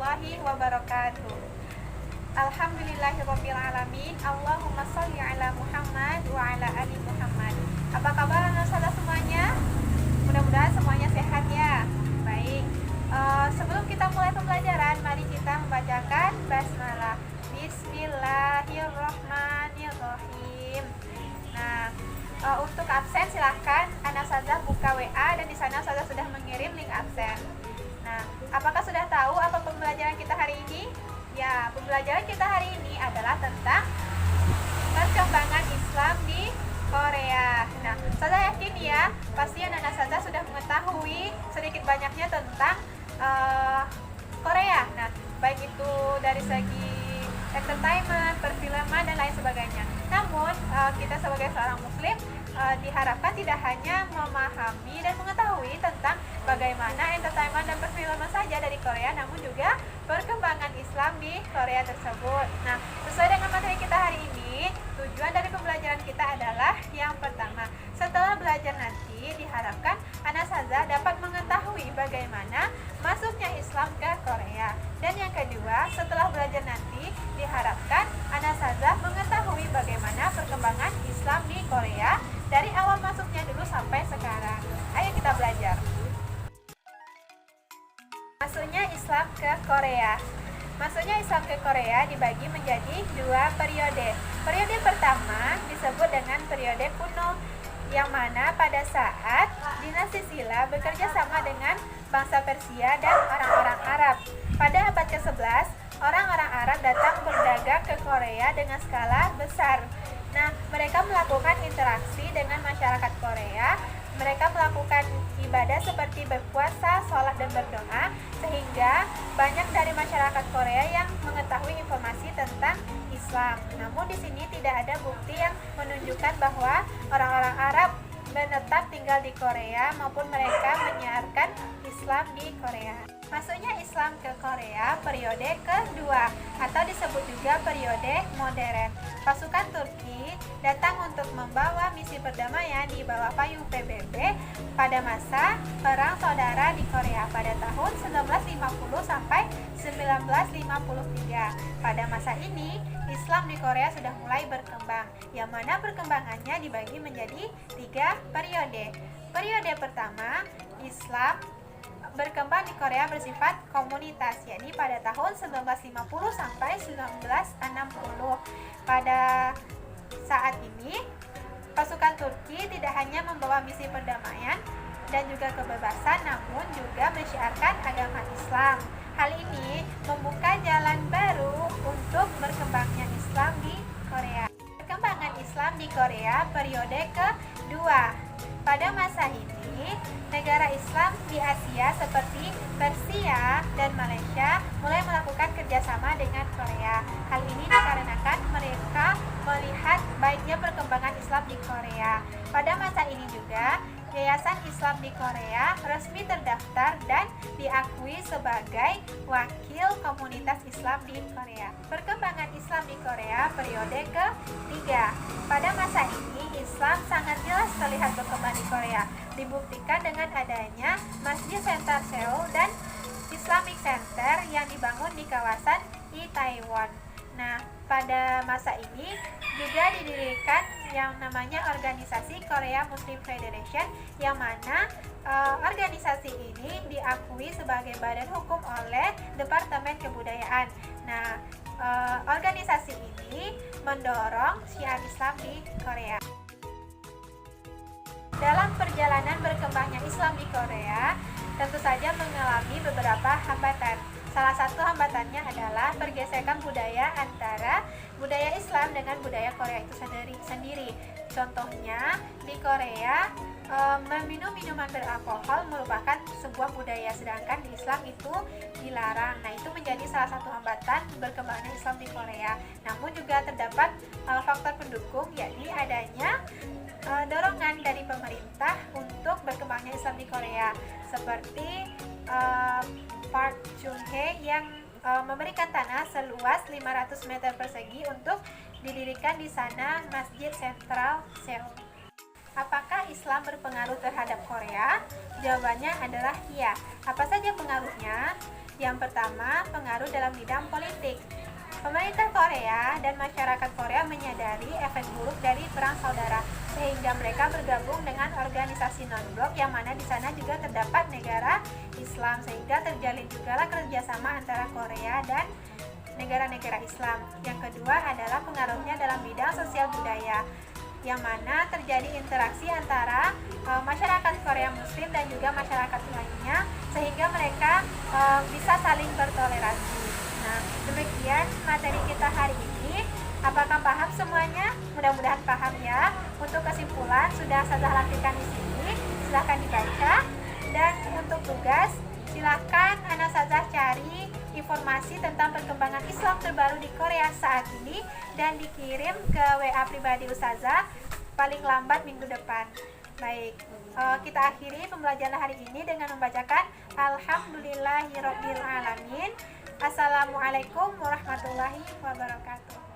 warahmatullahi wabarakatuh. Alhamdulillahirabbil alamin. Allahumma sholli ala Muhammad wa ala ali Muhammad. Apa kabar anak saudara semuanya? Mudah-mudahan semuanya sehat ya. Baik. Sebelum kita mulai pembelajaran, mari kita membacakan basmalah. Bismillahirrahmanirrahim. Nah, untuk absen silahkan anak saja buka WA dan di sana saja sudah mengirim link absen. Nah, apakah sudah tahu apa pembelajaran kita hari ini? Ya, pembelajaran kita hari ini adalah tentang perkembangan Islam di Korea. Nah, saya yakin ya, pasti anak-anak saja sudah mengetahui sedikit banyaknya tentang Korea. Nah, baik itu dari segi entertainment, perfilman dan lain sebagainya. Namun kita sebagai seorang muslim diharapkan tidak hanya memahami dan mengetahui tentang bagaimana entertainment dan perfilman saja dari Korea, namun juga perkembangan Islam di Korea tersebut. Nah, sesuai dengan materi kita hari ini, tujuan dari pembelajaran kita adalah yang pertama, setelah belajar nanti diharapkan anak saja dapat mengetahui bagaimana masuknya Islam ke Korea. Dan yang kedua, setelah belajar nanti diharapkan anak saja mengetahui bagaimana perkembangan Islam di Korea dari awal masuknya dulu sampai sekarang. Ayo kita belajar. Masuknya Islam ke Korea. Masuknya Islam ke Korea dibagi menjadi dua periode. Periode pertama disebut dengan periode kuno, yang mana pada saat dinasti Silla bekerja sama dengan bangsa Persia dan orang-orang Arab. Pada abad ke-11, orang-orang Arab datang berdagang ke Korea dengan skala besar. Nah, mereka melakukan interaksi dengan masyarakat Korea. Mereka melakukan ibadah seperti berpuasa, sholat, dan berdoa, sehingga banyak dari masyarakat Korea yang mengetahui informasi tentang Islam. Namun di sini tidak ada bukti yang menunjukkan bahwa orang-orang Arab menetap tinggal di Korea maupun mereka menyiarkan Islam di Korea. Masuknya Islam ke Korea periode kedua atau disebut juga periode modern. Pasukan Turki datang untuk membawa misi perdamaian di bawah payung PBB pada masa Perang Saudara di Korea pada tahun 1950 sampai 1953. Pada masa ini, Islam di Korea sudah mulai berkembang, yang mana perkembangannya dibagi menjadi 3 periode. Periode pertama, Islam berkembang di Korea bersifat komunitas, yakni pada tahun 1950 sampai 1960. Pada saat ini, pasukan Turki tidak hanya membawa misi perdamaian dan juga kebebasan, namun juga mensyiarkan agama Islam. Hal ini membuka jalan baru untuk berkembangnya Islam di Korea. Perkembangan Islam di Korea periode kedua. Pada masa ini, negara Islam di Asia seperti Persia dan Malaysia mulai melakukan kerjasama dengan Korea. Hal ini dikarenakan mereka melihat baiknya perkembangan Islam di Korea. Pada masa ini juga, Yayasan Islam di Korea resmi terdaftar dan diakui sebagai wakil komunitas Islam di Korea. Perkembangan Islam di Korea periode ketiga. Pada masa ini, Islam sangat jelas terlihat berkembang di Korea. Dibuktikan dengan adanya Masjid Center Seoul dan Islamic Center yang dibangun di kawasan Itaewon. Nah, pada masa ini juga didirikan yang namanya organisasi Korea Muslim Federation, yang mana organisasi ini diakui sebagai badan hukum oleh Departemen Kebudayaan. Nah, organisasi ini mendorong syiar Islam di Korea. Dalam perjalanan berkembangnya Islam di Korea, tentu saja mengalami beberapa hambatan. Salah satu hambatannya adalah pergesekan budaya antara budaya Islam dengan budaya Korea itu sendiri. Contohnya, di Korea, meminum minuman beralkohol merupakan sebuah budaya, sedangkan di Islam itu dilarang. Nah, itu menjadi salah satu hambatan berkembangnya Islam di Korea. Namun juga terdapat faktor pendukung, yakni adanya dorongan dari pemerintah untuk berkembangnya Islam di Korea, seperti Park Chung-hee yang memberikan tanah seluas 500 meter persegi untuk didirikan di sana Masjid Sentral Seoul. Apakah Islam berpengaruh terhadap Korea? Jawabannya adalah iya. Apa saja pengaruhnya? Yang pertama, pengaruh dalam bidang politik. Pemerintah Korea dan masyarakat Korea menyadari efek buruk dari perang saudara, sehingga mereka bergabung dengan organisasi non-blok yang mana di sana juga terdapat negara Islam, sehingga terjalin juga kerjasama antara Korea dan negara-negara Islam. Yang kedua adalah pengaruhnya dalam bidang sosial budaya, yang mana terjadi interaksi antara masyarakat Korea Muslim dan juga masyarakat lainnya, sehingga mereka bisa saling bertoleransi. Nah, demikian materi kita hari ini. Apakah paham semuanya? Mudah-mudahan paham ya. Untuk kesimpulan sudah saya lakukan di sini. Silahkan dibaca. Dan untuk tugas, silahkan anak Ustazah cari informasi tentang perkembangan Islam terbaru di Korea saat ini dan dikirim ke WA pribadi Ustazah paling lambat minggu depan. Baik, kita akhiri pembelajaran hari ini dengan membacakan Alhamdulillahirobbilalamin. Assalamualaikum warahmatullahi wabarakatuh.